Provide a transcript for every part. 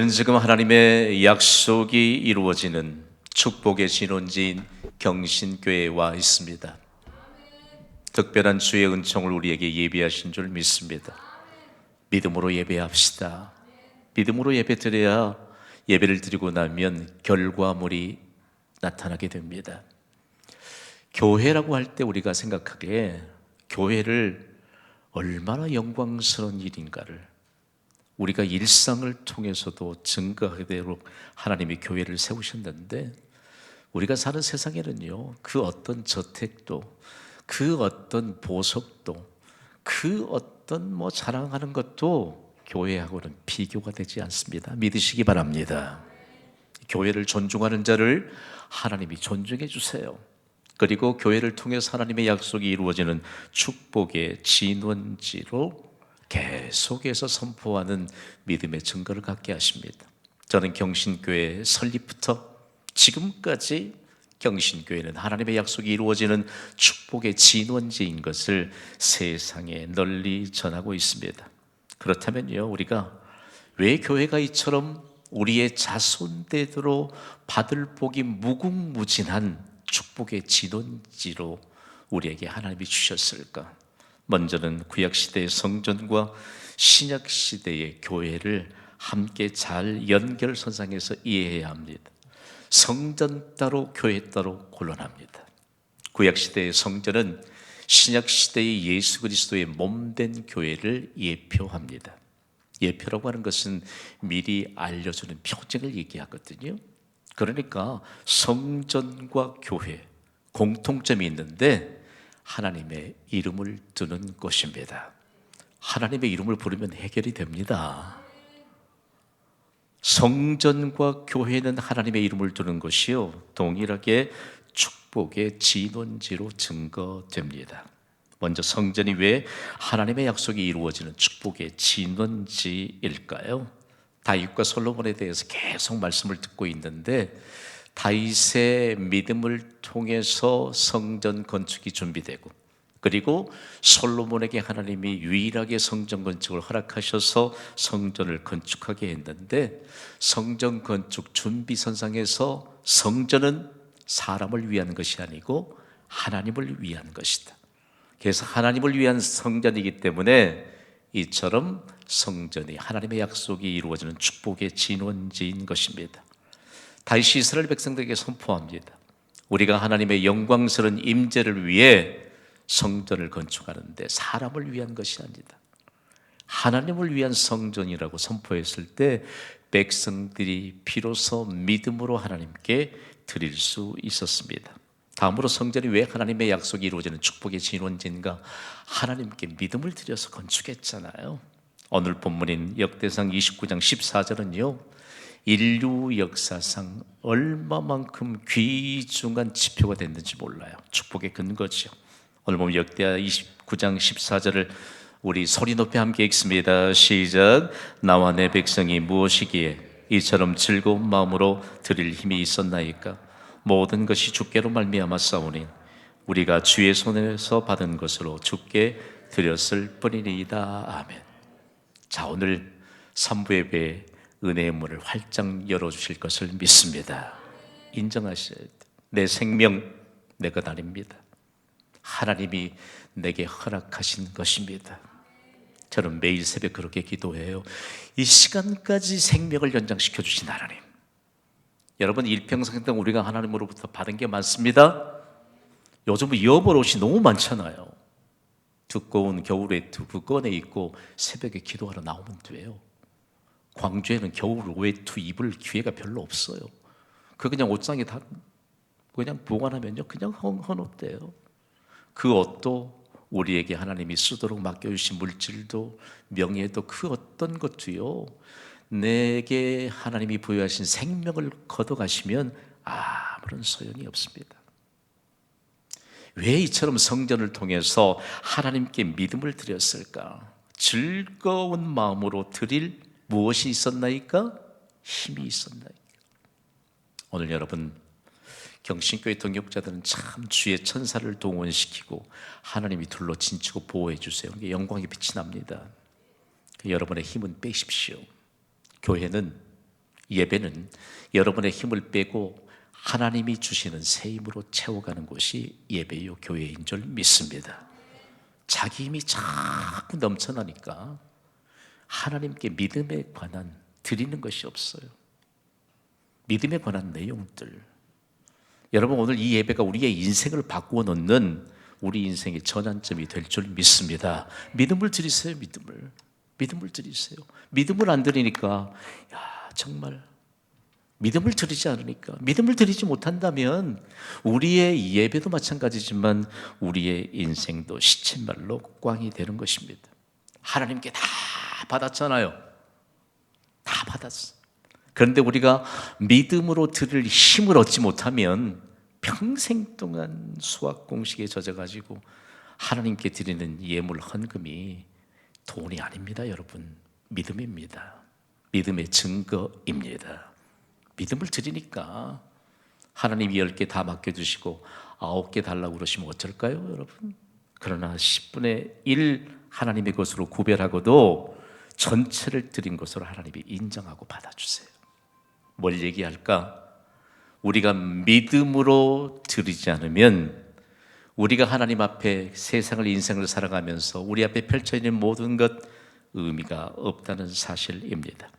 지금 하나님의 약속이 이루어지는 축복의 진원지인 경신교회에 와 있습니다. 특별한 주의 은총을 우리에게 예비하신 줄 믿습니다. 믿음으로 예배합시다. 믿음으로 예배드려야 예배를 드리고 나면 결과물이 나타나게 됩니다. 교회라고 할 때 우리가 생각하기에 교회를 얼마나 영광스러운 일인가를 우리가 일상을 통해서도 증거하도록 하나님이 교회를 세우셨는데, 우리가 사는 세상에는요, 그 어떤 저택도, 그 어떤 보석도, 그 어떤 자랑하는 것도 교회하고는 비교가 되지 않습니다. 믿으시기 바랍니다. 교회를 존중하는 자를 하나님이 존중해 주세요. 그리고 교회를 통해서 하나님의 약속이 이루어지는 축복의 진원지로 계속해서 선포하는 믿음의 증거를 갖게 하십니다. 저는 경신교회 설립부터 지금까지 경신교회는 하나님의 약속이 이루어지는 축복의 진원지인 것을 세상에 널리 전하고 있습니다. 그렇다면요, 우리가 왜 교회가 이처럼 우리의 자손대대로 받을 복이 무궁무진한 축복의 진원지로 우리에게 하나님이 주셨을까? 먼저는 구약시대의 성전과 신약시대의 교회를 함께 잘 연결선상에서 이해해야 합니다. 성전 따로 교회 따로 곤란합니다. 구약시대의 성전은 신약시대의 예수 그리스도의 몸된 교회를 예표합니다. 예표라고 하는 것은 미리 알려주는 표징을 얘기하거든요. 그러니까 성전과 교회 공통점이 있는데 하나님의 이름을 두는 것입니다. 하나님의 이름을 부르면 해결이 됩니다. 성전과 교회는 하나님의 이름을 두는 것이요, 동일하게 축복의 진원지로 증거됩니다. 먼저 성전이 왜 하나님의 약속이 이루어지는 축복의 진원지일까요? 다윗과 솔로몬에 대해서 계속 말씀을 듣고 있는데, 다윗의 믿음을 통해서 성전 건축이 준비되고, 그리고 솔로몬에게 하나님이 유일하게 성전 건축을 허락하셔서 성전을 건축하게 했는데, 성전 건축 준비선상에서 성전은 사람을 위한 것이 아니고 하나님을 위한 것이다. 그래서 하나님을 위한 성전이기 때문에 이처럼 성전이 하나님의 약속이 이루어지는 축복의 진원지인 것입니다. 다시 이스라엘 백성들에게 선포합니다. 우리가 하나님의 영광스러운 임재를 위해 성전을 건축하는데 사람을 위한 것이 아니다. 하나님을 위한 성전이라고 선포했을 때 백성들이 비로소 믿음으로 하나님께 드릴 수 있었습니다. 다음으로 성전이 왜 하나님의 약속이 이루어지는 축복의 진원지인가? 하나님께 믿음을 드려서 건축했잖아요. 오늘 본문인 역대상 29장 14절은요, 인류 역사상 얼마만큼 귀중한 지표가 됐는지 몰라요. 축복의 근거죠. 오늘 보면 역대하 29장 14절을 우리 소리 높이 함께 읽습니다. 시작. 나와 내 백성이 무엇이기에 이처럼 즐거운 마음으로 드릴 힘이 있었나이까? 모든 것이 주께로 말미암아 싸우니 우리가 주의 손에서 받은 것으로 주께 드렸을 뿐이니이다. 아멘. 자, 오늘 3부 예배 은혜의 문을 활짝 열어주실 것을 믿습니다. 인정하셔야 돼요. 내 생명 내 것 아닙니다. 하나님이 내게 허락하신 것입니다. 저는 매일 새벽 그렇게 기도해요. 이 시간까지 생명을 연장시켜 주신 하나님, 여러분 일평생 동안 우리가 하나님으로부터 받은 게 많습니다. 요즘은 여벌옷이 너무 많잖아요. 두꺼운 겨울 외투 그 꺼내 입고 새벽에 기도하러 나오면 돼요. 광주에는 겨울 외투 입을 기회가 별로 없어요. 그냥 옷장에 다 그냥 보관하면요, 그냥 헌옷돼요. 그 옷도 우리에게 하나님이 쓰도록 맡겨주신 물질도 명예도 그 어떤 것도요, 내게 하나님이 부여하신 생명을 걷어가시면 아무런 소용이 없습니다. 왜 이처럼 성전을 통해서 하나님께 믿음을 드렸을까? 즐거운 마음으로 드릴 무엇이 있었나이까? 힘이 있었나이까? 오늘 여러분 경신교회 동역자들은 참 주의 천사를 동원시키고 하나님이 둘러 진치고 보호해 주세요. 영광의 빛이 납니다. 여러분의 힘은 빼십시오. 교회는 예배는 여러분의 힘을 빼고 하나님이 주시는 새 힘으로 채워가는 곳이 예배요 교회인 줄 믿습니다. 자기 힘이 자꾸 넘쳐나니까 하나님께 믿음에 관한 드리는 것이 없어요. 믿음에 관한 내용들. 여러분, 오늘 이 예배가 우리의 인생을 바꾸어 놓는 우리 인생의 전환점이 될 줄 믿습니다. 믿음을 드리세요. 믿음을 드리세요. 믿음을 안 드리니까 정말 믿음을 드리지 않으니까, 믿음을 드리지 못한다면 우리의 예배도 마찬가지지만 우리의 인생도 시쳇말로 꽝이 되는 것입니다. 하나님께 다 받았잖아요. 다 받았어. 그런데 우리가 믿음으로 드릴 힘을 얻지 못하면 평생 동안 수학 공식에 젖어가지고 하나님께 드리는 예물 헌금이 돈이 아닙니다. 여러분, 믿음입니다. 믿음의 증거입니다. 믿음을 드리니까 하나님이 10개 다 맡겨주시고 9개 달라고 그러시면 어쩔까요, 여러분? 그러나 10분의 1 하나님의 것으로 구별하고도 전체를 드린 것으로 하나님이 인정하고 받아주세요. 뭘 얘기할까? 우리가 믿음으로 드리지 않으면 우리가 하나님 앞에 세상을, 인생을 살아가면서 우리 앞에 펼쳐있는 모든 것 의미가 없다는 사실입니다.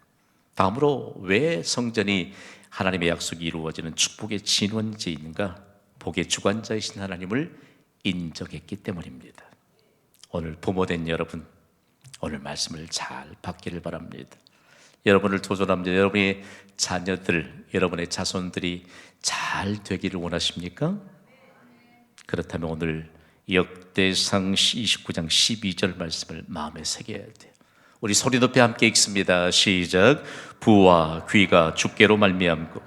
다음으로 왜 성전이 하나님의 약속이 이루어지는 축복의 진원지인가? 복의 주관자이신 하나님을 인정했기 때문입니다. 오늘 부모된 여러분, 오늘 말씀을 잘 받기를 바랍니다. 여러분을 도전합니다. 여러분의 자녀들, 여러분의 자손들이 잘 되기를 원하십니까? 그렇다면 오늘 역대상 29장 12절 말씀을 마음에 새겨야 돼요. 우리 소리 높여 함께 읽습니다. 시작. 부와 귀가 주께로 말미암고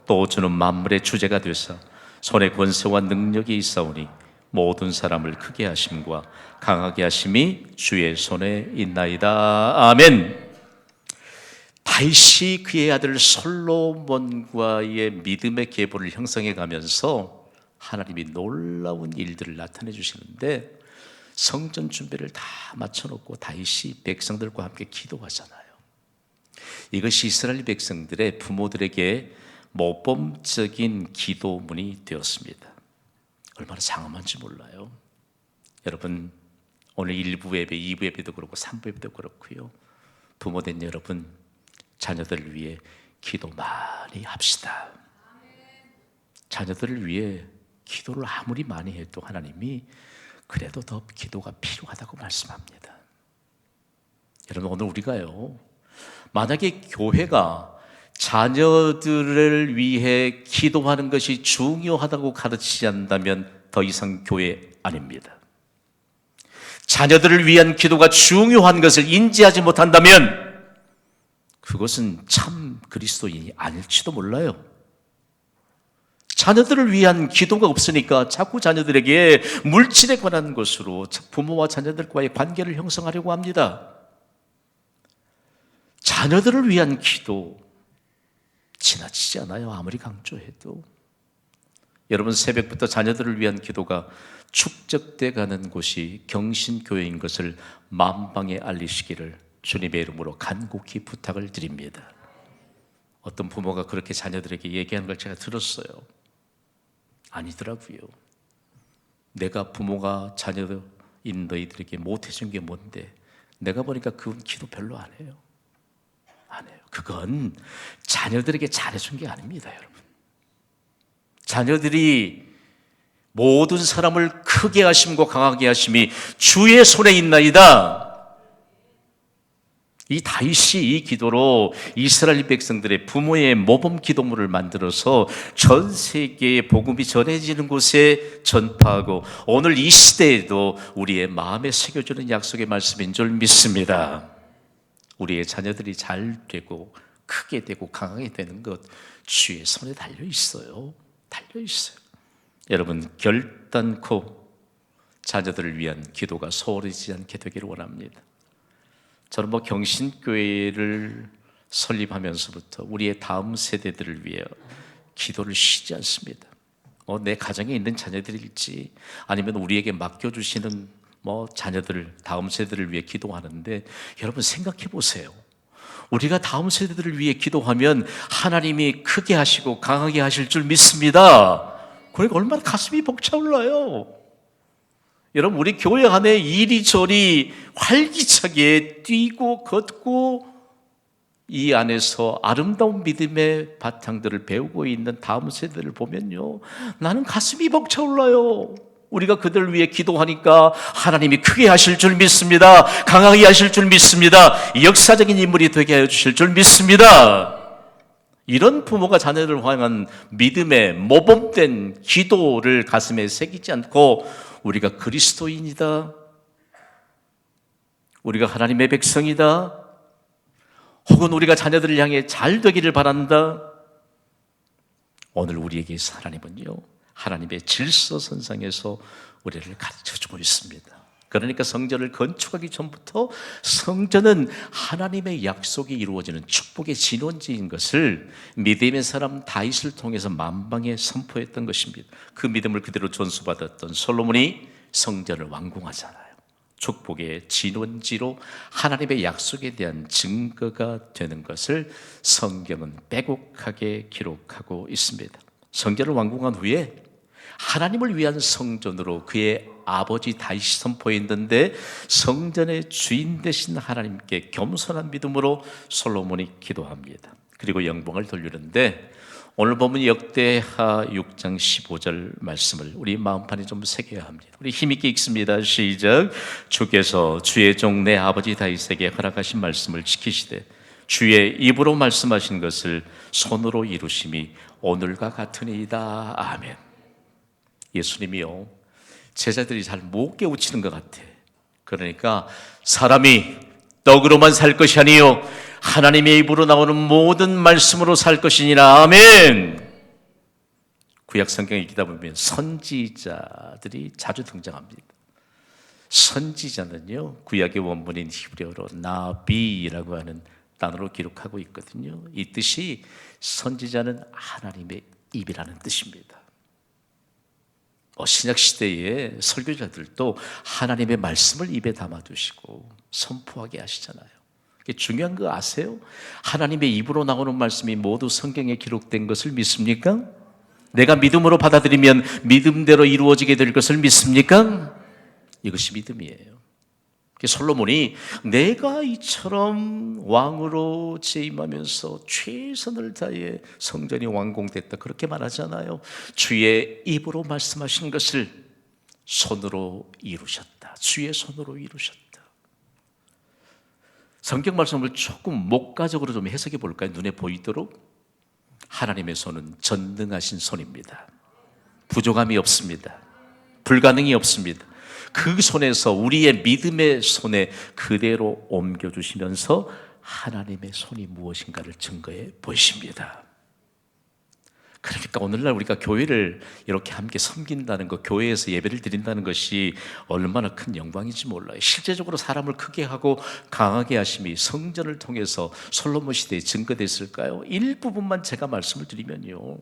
또 주는 만물의 주제가 되사 손에 권세와 능력이 있사오니 모든 사람을 크게 하심과 강하게 하심이 주의 손에 있나이다. 아멘. 다윗이 그의 아들 솔로몬과의 믿음의 계보를 형성해 가면서 하나님이 놀라운 일들을 나타내 주시는데, 성전 준비를 다 마쳐놓고 다윗이 백성들과 함께 기도하잖아요. 이것이 이스라엘 백성들의 부모들에게 모범적인 기도문이 되었습니다. 얼마나 장엄한지 몰라요. 여러분, 오늘 1부 예배, 2부 예배도 그렇고 3부 예배도 그렇고요. 부모된 여러분, 자녀들을 위해 기도 많이 합시다. 자녀들을 위해 기도를 아무리 많이 해도 하나님이 그래도 더 기도가 필요하다고 말씀합니다. 여러분, 오늘 우리가요, 만약에 교회가 자녀들을 위해 기도하는 것이 중요하다고 가르치지 않는다면 더 이상 교회 아닙니다. 자녀들을 위한 기도가 중요한 것을 인지하지 못한다면 그것은 참 그리스도인이 아닐지도 몰라요. 자녀들을 위한 기도가 없으니까 자꾸 자녀들에게 물질에 관한 것으로 부모와 자녀들과의 관계를 형성하려고 합니다. 자녀들을 위한 기도 지나치지 않아요, 아무리 강조해도. 여러분, 새벽부터 자녀들을 위한 기도가 축적돼 가는 곳이 경신교회인 것을 만방에 알리시기를 주님의 이름으로 간곡히 부탁을 드립니다. 어떤 부모가 그렇게 자녀들에게 얘기하는 걸 제가 들었어요. 아니더라고요. 내가 부모가 자녀인 너희들에게 못해준 게 뭔데? 내가 보니까 그건 기도 별로 안 해요. 안 해요. 그건 자녀들에게 잘해준 게 아닙니다, 여러분. 자녀들이 모든 사람을 크게 하심과 강하게 하심이 주의 손에 있나이다. 이 다윗이 이 기도로 이스라엘 백성들의 부모의 모범 기도문을 만들어서 전 세계에 복음이 전해지는 곳에 전파하고 오늘 이 시대에도 우리의 마음에 새겨주는 약속의 말씀인 줄 믿습니다. 우리의 자녀들이 잘 되고 크게 되고 강하게 되는 것 주의 손에 달려 있어요. 달려 있어요. 여러분, 결단코 자녀들을 위한 기도가 소홀하지 않게 되기를 원합니다. 저는 경신교회를 설립하면서부터 우리의 다음 세대들을 위해 기도를 쉬지 않습니다. 내 가정에 있는 자녀들일지 아니면 우리에게 맡겨주시는 자녀들, 다음 세대를 위해 기도하는데, 여러분 생각해 보세요. 우리가 다음 세대들을 위해 기도하면 하나님이 크게 하시고 강하게 하실 줄 믿습니다. 그러니까 얼마나 가슴이 벅차올라요. 여러분, 우리 교회 안에 이리저리 활기차게 뛰고 걷고 이 안에서 아름다운 믿음의 바탕들을 배우고 있는 다음 세대를 보면요, 나는 가슴이 벅차올라요. 우리가 그들을 위해 기도하니까 하나님이 크게 하실 줄 믿습니다. 강하게 하실 줄 믿습니다. 역사적인 인물이 되게 하여 주실 줄 믿습니다. 이런 부모가 자녀를 향한 믿음의 모범된 기도를 가슴에 새기지 않고 우리가 그리스도인이다, 우리가 하나님의 백성이다, 혹은 우리가 자녀들을 향해 잘 되기를 바란다, 오늘 우리에게 하나님은요, 하나님의 질서선상에서 우리를 가르쳐주고 있습니다. 그러니까 성전을 건축하기 전부터 성전은 하나님의 약속이 이루어지는 축복의 진원지인 것을 믿음의 사람 다윗을 통해서 만방에 선포했던 것입니다. 그 믿음을 그대로 전수받았던 솔로몬이 성전을 완공하잖아요. 축복의 진원지로 하나님의 약속에 대한 증거가 되는 것을 성경은 빼곡하게 기록하고 있습니다. 성전을 완공한 후에 하나님을 위한 성전으로 그의 아버지 다윗이 선포했는데, 성전의 주인 되신 하나님께 겸손한 믿음으로 솔로몬이 기도합니다. 그리고 영광을 돌리는데, 오늘 보면 역대하 6장 15절 말씀을 우리 마음판에 좀 새겨야 합니다. 우리 힘있게 읽습니다. 시작. 주께서 주의 종 내 아버지 다윗에게 허락하신 말씀을 지키시되 주의 입으로 말씀하신 것을 손으로 이루심이 오늘과 같으니이다. 아멘. 예수님이요, 제자들이 잘 못 깨우치는 것 같아. 그러니까 사람이 떡으로만 살 것이 아니요 하나님의 입으로 나오는 모든 말씀으로 살 것이니라. 아멘. 구약 성경 읽다 보면 선지자들이 자주 등장합니다. 선지자는요, 구약의 원문인 히브리어로 나비라고 하는 단어로 기록하고 있거든요. 이 뜻이 선지자는 하나님의 입이라는 뜻입니다. 신약 시대의 설교자들도 하나님의 말씀을 입에 담아두시고 선포하게 하시잖아요. 중요한 거 아세요? 하나님의 입으로 나오는 말씀이 모두 성경에 기록된 것을 믿습니까? 내가 믿음으로 받아들이면 믿음대로 이루어지게 될 것을 믿습니까? 이것이 믿음이에요. 솔로몬이 내가 이처럼 왕으로 재임하면서 최선을 다해 성전이 완공됐다 그렇게 말하잖아요. 주의 입으로 말씀하신 것을 손으로 이루셨다. 주의 손으로 이루셨다. 성경 말씀을 조금 목가적으로 좀 해석해 볼까요? 눈에 보이도록. 하나님의 손은 전능하신 손입니다. 부족함이 없습니다. 불가능이 없습니다. 그 손에서 우리의 믿음의 손에 그대로 옮겨주시면서 하나님의 손이 무엇인가를 증거해 보십니다. 그러니까 오늘날 우리가 교회를 이렇게 함께 섬긴다는 것, 교회에서 예배를 드린다는 것이 얼마나 큰 영광인지 몰라요. 실제적으로 사람을 크게 하고 강하게 하심이 성전을 통해서 솔로몬 시대에 증거됐을까요? 일부분만 제가 말씀을 드리면요,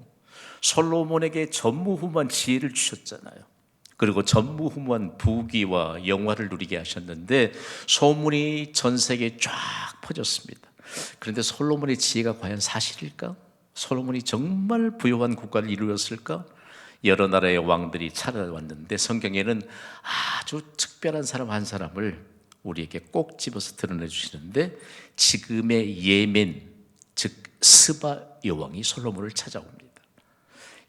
솔로몬에게 전무후무한 지혜를 주셨잖아요. 그리고 전무후무한 부귀와 영화를 누리게 하셨는데 소문이 전 세계에 쫙 퍼졌습니다. 그런데 솔로몬의 지혜가 과연 사실일까? 솔로몬이 정말 부유한 국가를 이루었을까? 여러 나라의 왕들이 찾아왔는데 성경에는 아주 특별한 사람 한 사람을 우리에게 꼭 집어서 드러내 주시는데, 지금의 예멘, 즉 스바 여왕이 솔로몬을 찾아옵니다.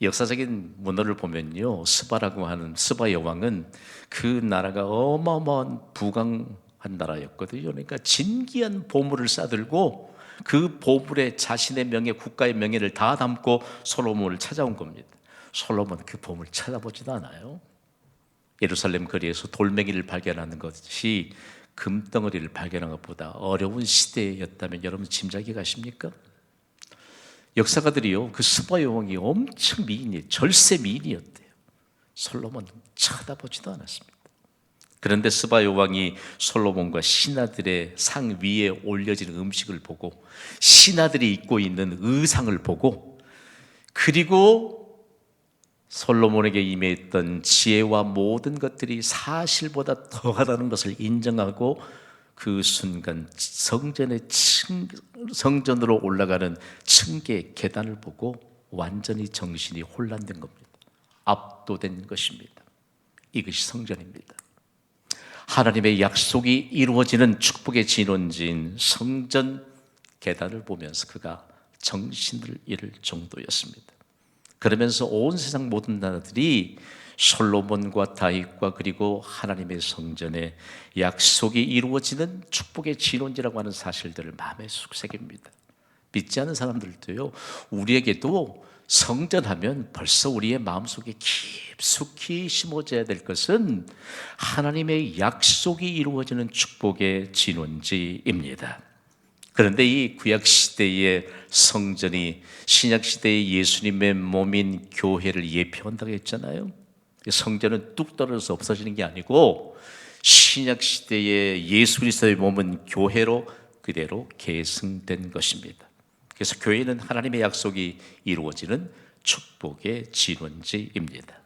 역사적인 문헌을 보면요, 스바라고 하는 스바 여왕은 그 나라가 어마어마한 부강한 나라였거든요. 그러니까 진귀한 보물을 싸들고 그 보물에 자신의 명예, 국가의 명예를 다 담고 솔로몬을 찾아온 겁니다. 솔로몬은 그 보물 찾아보지도 않아요. 예루살렘 거리에서 돌멩이를 발견하는 것이 금덩어리를 발견한 것보다 어려운 시대였다면 여러분 짐작이 가십니까? 역사가들이요, 그 스바 여왕이 엄청 미인이에요. 절세 미인이었대요. 솔로몬은 쳐다보지도 않았습니다. 그런데 스바 여왕이 솔로몬과 신하들의 상 위에 올려진 음식을 보고, 신하들이 입고 있는 의상을 보고, 그리고 솔로몬에게 임했던 지혜와 모든 것들이 사실보다 더하다는 것을 인정하고 그 순간 성전으로 올라가는 층계 계단을 보고 완전히 정신이 혼란된 겁니다. 압도된 것입니다. 이것이 성전입니다. 하나님의 약속이 이루어지는 축복의 진원지인 성전 계단을 보면서 그가 정신을 잃을 정도였습니다. 그러면서 온 세상 모든 나라들이 솔로몬과 다윗과 그리고 하나님의 성전에 약속이 이루어지는 축복의 진원지라고 하는 사실들을 마음에 숙색입니다. 믿지 않는 사람들도요, 우리에게도 성전하면 벌써 우리의 마음속에 깊숙이 심어져야 될 것은 하나님의 약속이 이루어지는 축복의 진원지입니다. 그런데 이 구약시대의 성전이 신약시대의 예수님의 몸인 교회를 예표한다고 했잖아요. 성전은 뚝 떨어져서 없어지는 게 아니고 신약시대의 예수 그리스도의 몸은 교회로 그대로 계승된 것입니다. 그래서 교회는 하나님의 약속이 이루어지는 축복의 진원지입니다.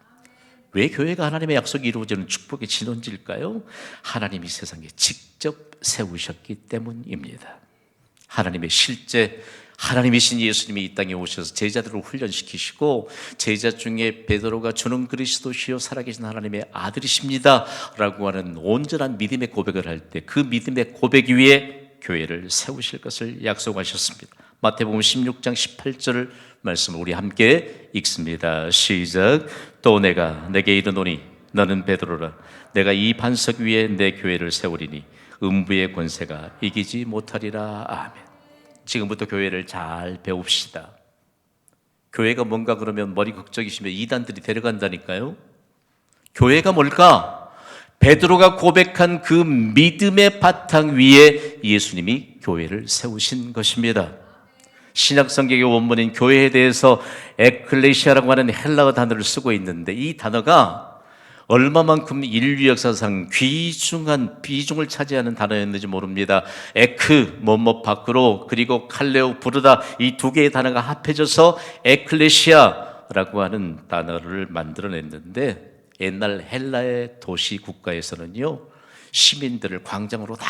왜 교회가 하나님의 약속이 이루어지는 축복의 진원지일까요? 하나님이 세상에 직접 세우셨기 때문입니다. 하나님이신 예수님이 이 땅에 오셔서 제자들을 훈련시키시고 제자 중에 베드로가 주는 그리스도시요 살아계신 하나님의 아들이십니다 라고 하는 온전한 믿음의 고백을 할 때 그 믿음의 고백 위에 교회를 세우실 것을 약속하셨습니다. 마태복음 16장 18절 말씀을 우리 함께 읽습니다. 시작. 또 내가 내게 이르노니 너는 베드로라. 내가 이 반석 위에 내 교회를 세우리니 음부의 권세가 이기지 못하리라. 아멘. 지금부터 교회를 잘 배웁시다. 교회가 뭔가 그러면 머리 극적이시면 이단들이 데려간다니까요. 교회가 뭘까? 베드로가 고백한 그 믿음의 바탕 위에 예수님이 교회를 세우신 것입니다. 신약성경의 원문인 교회에 대해서 에클레시아라고 하는 헬라어 단어를 쓰고 있는데 이 단어가 얼마만큼 인류 역사상 귀중한 비중을 차지하는 단어였는지 모릅니다. 에크 뭐뭐 밖으로 그리고 칼레오 부르다 이 두 개의 단어가 합해져서 에클레시아라고 하는 단어를 만들어냈는데 옛날 헬라의 도시 국가에서는요 시민들을 광장으로 다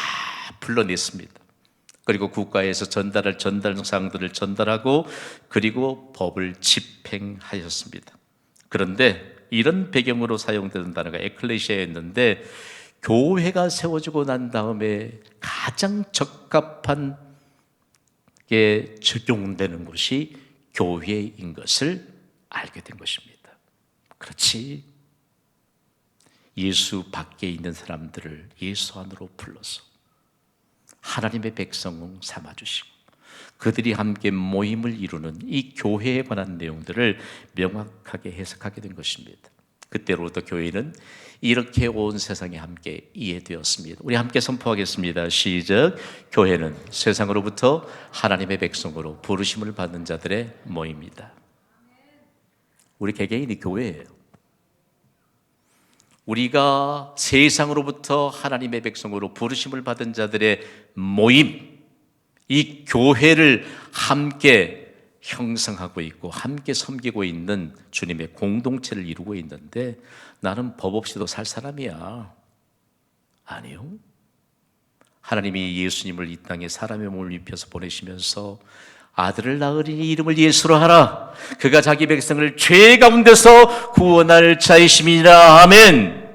불러냈습니다. 그리고 국가에서 전달할 전달상들을 전달하고 그리고 법을 집행하였습니다. 그런데 이런 배경으로 사용되는 단어가 에클레시아였는데 교회가 세워지고 난 다음에 가장 적합한 게 적용되는 것이 교회인 것을 알게 된 것입니다. 그렇지. 예수 밖에 있는 사람들을 예수 안으로 불러서 하나님의 백성 삼아주시고 그들이 함께 모임을 이루는 이 교회에 관한 내용들을 명확하게 해석하게 된 것입니다. 그때로부터 교회는 이렇게 온 세상에 함께 이해되었습니다. 우리 함께 선포하겠습니다. 시작. 교회는 세상으로부터 하나님의 백성으로 부르심을 받는 자들의 모임이다. 우리 개개인이 교회예요. 우리가 세상으로부터 하나님의 백성으로 부르심을 받은 자들의 모임, 이 교회를 함께 형성하고 있고 함께 섬기고 있는 주님의 공동체를 이루고 있는데 나는 법 없이도 살 사람이야. 아니요. 하나님이 예수님을 이 땅에 사람의 몸을 입혀서 보내시면서 아들을 낳으리니 이름을 예수로 하라. 그가 자기 백성을 죄 가운데서 구원할 자이심이라. 아멘.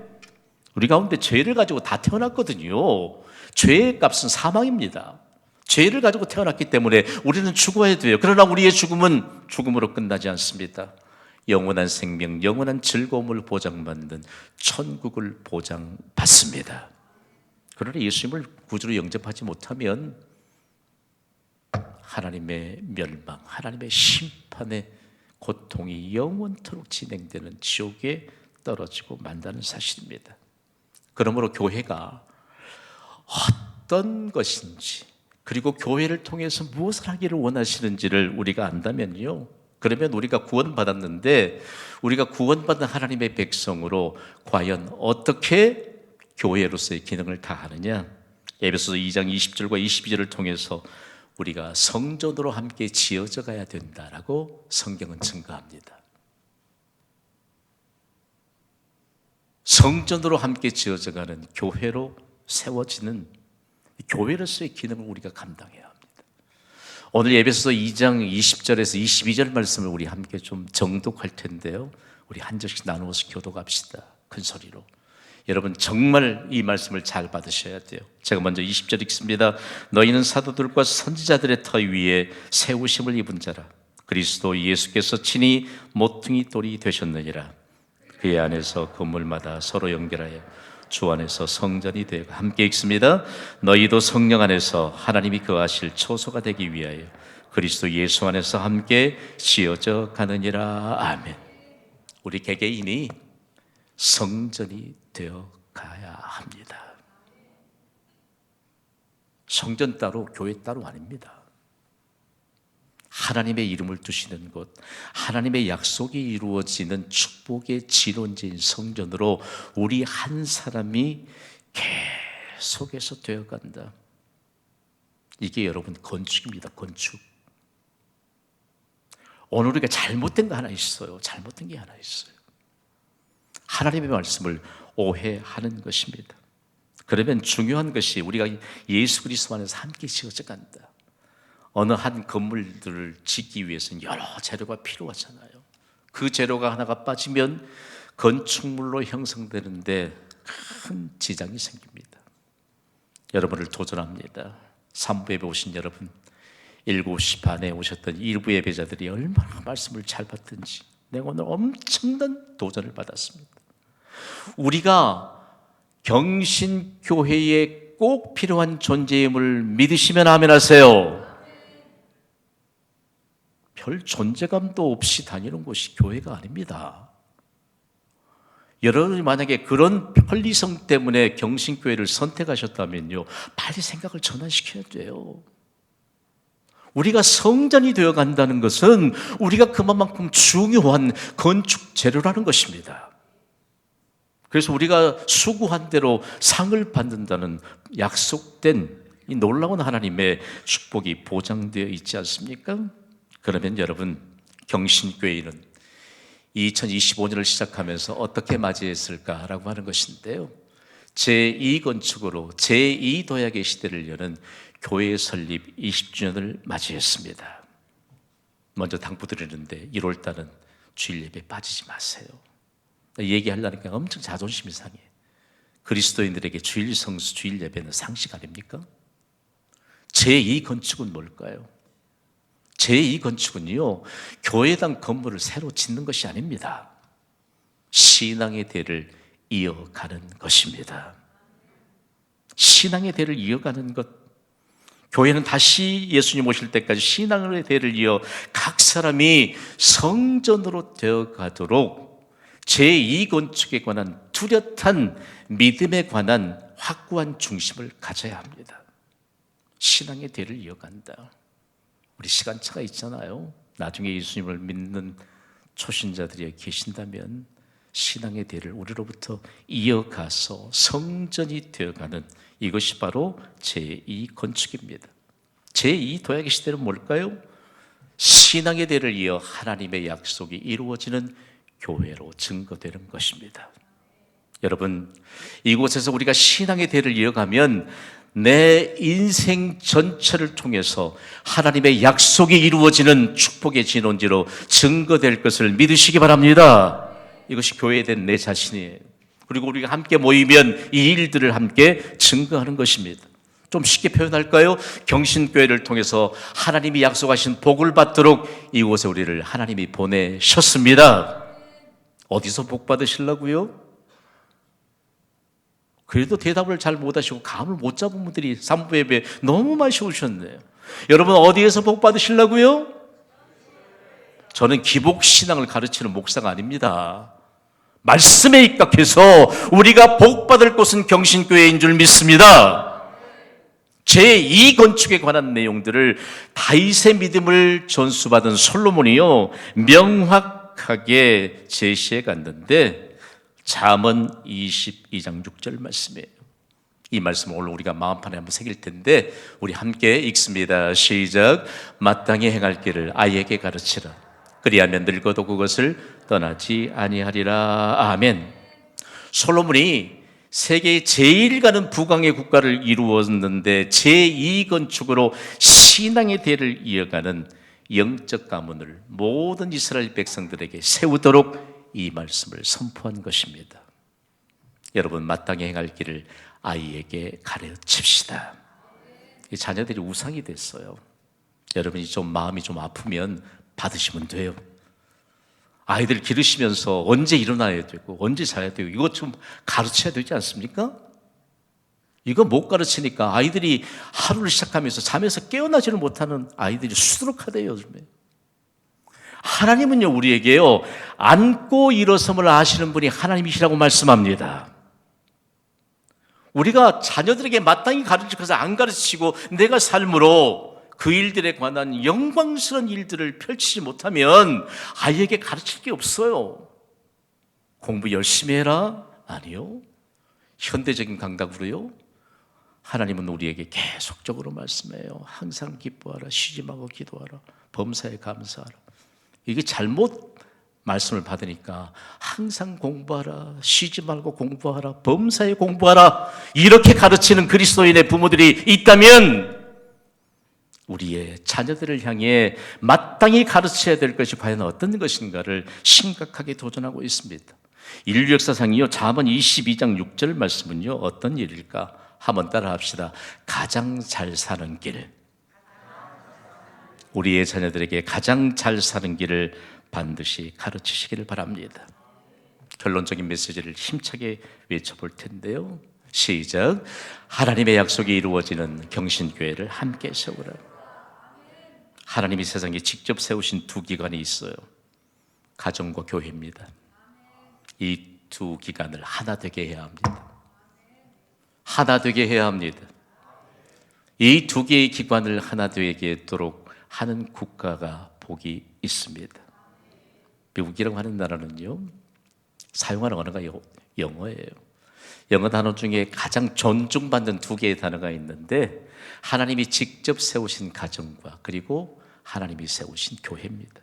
우리 가운데 죄를 가지고 다 태어났거든요. 죄의 값은 사망입니다. 죄를 가지고 태어났기 때문에 우리는 죽어야 돼요. 그러나 우리의 죽음은 죽음으로 끝나지 않습니다. 영원한 생명, 영원한 즐거움을 보장받는 천국을 보장받습니다. 그러나 예수님을 구주로 영접하지 못하면 하나님의 멸망, 하나님의 심판의 고통이 영원토록 진행되는 지옥에 떨어지고 만다는 사실입니다. 그러므로 교회가 어떤 것인지 그리고 교회를 통해서 무엇을 하기를 원하시는지를 우리가 안다면요, 그러면 우리가 구원받았는데 우리가 구원받은 하나님의 백성으로 과연 어떻게 교회로서의 기능을 다하느냐, 에베소서 2장 20절과 22절을 통해서 우리가 성전으로 함께 지어져 가야 된다라고 성경은 증거합니다. 성전으로 함께 지어져 가는 교회로 세워지는 교회로서의 기능을 우리가 감당해야 합니다. 오늘 에베소서 2장 20절에서 22절 말씀을 우리 함께 좀 정독할 텐데요, 우리 한 절씩 나누어서 교독합시다. 큰 소리로. 여러분 정말 이 말씀을 잘 받으셔야 돼요. 제가 먼저 20절 읽습니다. 너희는 사도들과 선지자들의 터 위에 세우심을 입은 자라. 그리스도 예수께서 친히 모퉁이 돌이 되셨느니라. 그의 안에서 건물마다 서로 연결하여 주 안에서 성전이 되고, 함께 읽습니다. 너희도 성령 안에서 하나님이 거하실 초소가 되기 위하여 그리스도 예수 안에서 함께 지어져 가느니라. 아멘. 우리 개개인이 성전이 되어 가야 합니다. 성전 따로 교회 따로 아닙니다. 하나님의 이름을 두시는 곳, 하나님의 약속이 이루어지는 축복의 진원지인 성전으로 우리 한 사람이 계속해서 되어간다. 이게 여러분 건축입니다. 건축. 오늘 우리가 잘못된 거 하나 있어요. 잘못된 게 하나 있어요. 하나님의 말씀을 오해하는 것입니다. 그러면 중요한 것이 우리가 예수 그리스도 안에서 함께 지어져 간다. 어느 한 건물들을 짓기 위해서는 여러 재료가 필요하잖아요. 그 재료가 하나가 빠지면 건축물로 형성되는데 큰 지장이 생깁니다. 여러분을 도전합니다. 3부 예배 오신 여러분, 7시 반에 오셨던 일부 예배자들이 얼마나 말씀을 잘 받든지 내가 오늘 엄청난 도전을 받았습니다. 우리가 경신교회에 꼭 필요한 존재임을 믿으시면 아멘 하세요. 별 존재감도 없이 다니는 곳이 교회가 아닙니다. 여러분이 만약에 그런 편리성 때문에 경신교회를 선택하셨다면요, 빨리 생각을 전환시켜야 돼요. 우리가 성전이 되어 간다는 것은 우리가 그만큼 중요한 건축 재료라는 것입니다. 그래서 우리가 수고한 대로 상을 받는다는 약속된 이 놀라운 하나님의 축복이 보장되어 있지 않습니까? 그러면 여러분, 경신교회는 2025년을 시작하면서 어떻게 맞이했을까라고 하는 것인데요, 제2건축으로 제2도약의 시대를 여는 교회 설립 20주년을 맞이했습니다. 먼저 당부드리는데 1월달은 주일 예배 빠지지 마세요. 얘기하려니까 엄청 자존심이 상해. 그리스도인들에게 주일 성수, 주일 예배는 상식 아닙니까? 제2건축은 뭘까요? 제2건축은요, 교회당 건물을 새로 짓는 것이 아닙니다. 신앙의 대를 이어가는 것입니다. 신앙의 대를 이어가는 것. 교회는 다시 예수님 오실 때까지 신앙의 대를 이어 각 사람이 성전으로 되어가도록 제2건축에 관한 뚜렷한 믿음에 관한 확고한 중심을 가져야 합니다. 신앙의 대를 이어간다. 우리 시간차가 있잖아요. 나중에 예수님을 믿는 초신자들이 계신다면 신앙의 대를 우리로부터 이어가서 성전이 되어가는, 이것이 바로 제2건축입니다. 제2도약의 시대는 뭘까요? 신앙의 대를 이어 하나님의 약속이 이루어지는 교회로 증거되는 것입니다. 여러분, 이곳에서 우리가 신앙의 대를 이어가면 내 인생 전체를 통해서 하나님의 약속이 이루어지는 축복의 진원지로 증거될 것을 믿으시기 바랍니다. 이것이 교회에 된 내 자신이에요. 그리고 우리가 함께 모이면 이 일들을 함께 증거하는 것입니다. 좀 쉽게 표현할까요? 경신교회를 통해서 하나님이 약속하신 복을 받도록 이곳에 우리를 하나님이 보내셨습니다. 어디서 복 받으시려고요? 그래도 대답을 잘 못하시고 감을 못 잡은 분들이 3부 예배 너무 많이 오셨네요. 여러분, 어디에서 복 받으시려고요? 저는 기복신앙을 가르치는 목사가 아닙니다. 말씀에 입각해서 우리가 복 받을 곳은 경신교회인 줄 믿습니다. 제2건축에 관한 내용들을 다윗의 믿음을 전수받은 솔로몬이요, 명확하게 제시해 갔는데, 잠언 22장 6절 말씀이에요. 이 말씀을 오늘 우리가 마음판에 한번 새길 텐데 우리 함께 읽습니다. 시작. 마땅히 행할 길을 아이에게 가르치라. 그리하면 늙어도 그것을 떠나지 아니하리라. 아멘. 솔로몬이 세계의 제일 가는 부강의 국가를 이루었는데 제2건축으로 신앙의 대를 이어가는 영적 가문을 모든 이스라엘 백성들에게 세우도록 이 말씀을 선포한 것입니다. 여러분, 마땅히 행할 길을 아이에게 가르칩시다. 이 자녀들이 우상이 됐어요. 여러분이 좀 마음이 좀 아프면 받으시면 돼요. 아이들 기르시면서 언제 일어나야 되고 언제 자야 되고 이것 좀 가르쳐야 되지 않습니까? 이거 못 가르치니까 아이들이 하루를 시작하면서 잠에서 깨어나지를 못하는 아이들이 수두룩하대요, 요즘에. 하나님은요, 우리에게요, 앉고 일어섬을 아시는 분이 하나님이시라고 말씀합니다. 우리가 자녀들에게 마땅히 가르치고서 안 가르치고 내가 삶으로 그 일들에 관한 영광스러운 일들을 펼치지 못하면 아이에게 가르칠 게 없어요. 공부 열심히 해라? 아니요. 현대적인 감각으로요, 하나님은 우리에게 계속적으로 말씀해요. 항상 기뻐하라, 쉬지 말고 기도하라, 범사에 감사하라. 이게 잘못 말씀을 받으니까 항상 공부하라, 쉬지 말고 공부하라, 범사에 공부하라, 이렇게 가르치는 그리스도인의 부모들이 있다면 우리의 자녀들을 향해 마땅히 가르쳐야 될 것이 과연 어떤 것인가를 심각하게 도전하고 있습니다. 인류 역사상이요, 잠언 22장 6절 말씀은요, 어떤 일일까? 한번 따라 합시다. 가장 잘 사는 길. 우리의 자녀들에게 가장 잘 사는 길을 반드시 가르치시기를 바랍니다. 결론적인 메시지를 힘차게 외쳐볼 텐데요. 시작. 하나님의 약속이 이루어지는 경신교회를 함께 세우라. 하나님이 세상에 직접 세우신 두 기관이 있어요. 가정과 교회입니다. 이 두 기관을 하나 되게 해야 합니다. 하나 되게 해야 합니다. 이 두 개의 기관을 하나 되게 하도록 하는 국가가 복이 있습니다. 미국이라고 하는 나라는요, 사용하는 언어가 영어예요. 영어 단어 중에 가장 존중받는 두 개의 단어가 있는데 하나님이 직접 세우신 가정과 그리고 하나님이 세우신 교회입니다.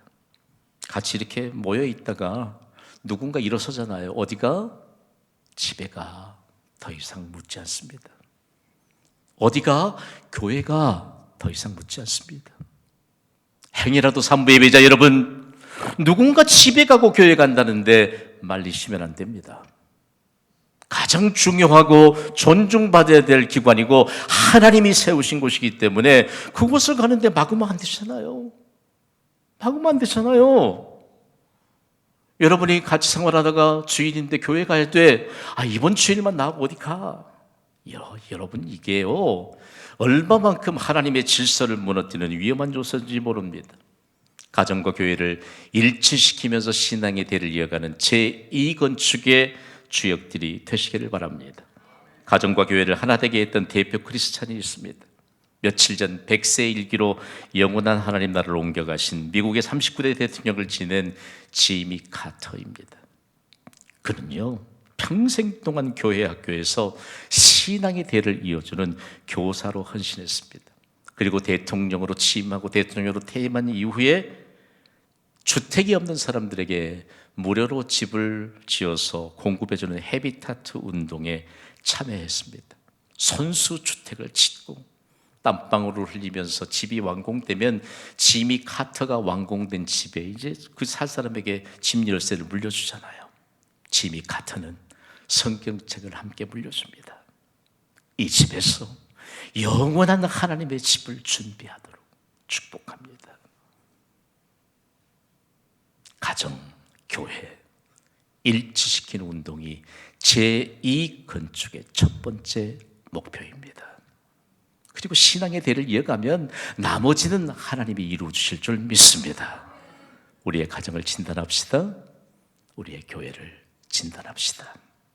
같이 이렇게 모여 있다가 누군가 일어서잖아요. 어디가? 집에가. 더 이상 묻지 않습니다. 어디가? 교회가. 더 이상 묻지 않습니다. 행여라도 산부 예배자 여러분, 누군가 집에 가고 교회 간다는데 말리시면 안 됩니다. 가장 중요하고 존중받아야 될 기관이고 하나님이 세우신 곳이기 때문에 그곳을 가는데 막으면 안 되잖아요. 막으면 안 되잖아요. 여러분이 같이 생활하다가 주일인데 교회 가야 돼. 이번 주일만 나하고 어디 가? 여러분, 이게요, 얼마만큼 하나님의 질서를 무너뜨리는 위험한 요소인지 모릅니다. 가정과 교회를 일치시키면서 신앙의 대를 이어가는 제2건축의 주역들이 되시기를 바랍니다. 가정과 교회를 하나 되게 했던 대표 크리스찬이 있습니다. 며칠 전 100세 일기로 영원한 하나님 나라를 옮겨가신 미국의 39대 대통령을 지낸 지미 카터입니다. 그는요, 평생 동안 교회 학교에서 신앙의 대를 이어주는 교사로 헌신했습니다. 그리고 대통령으로 취임하고 대통령으로 퇴임한 이후에 주택이 없는 사람들에게 무료로 집을 지어서 공급해주는 헤비타트 운동에 참여했습니다. 선수주택을 짓고 땀방울을 흘리면서 집이 완공되면 지미 카터가 완공된 집에 이제 그 살 사람에게 집 열쇠를 물려주잖아요. 지미 카터는 성경책을 함께 물려줍니다. 이 집에서 영원한 하나님의 집을 준비하도록 축복합니다. 가정, 교회, 일치시키는 운동이 제2건축의 첫 번째 목표입니다. 그리고 신앙의 대를 이어가면 나머지는 하나님이 이루어 주실 줄 믿습니다. 우리의 가정을 진단합시다. 우리의 교회를 진단합시다.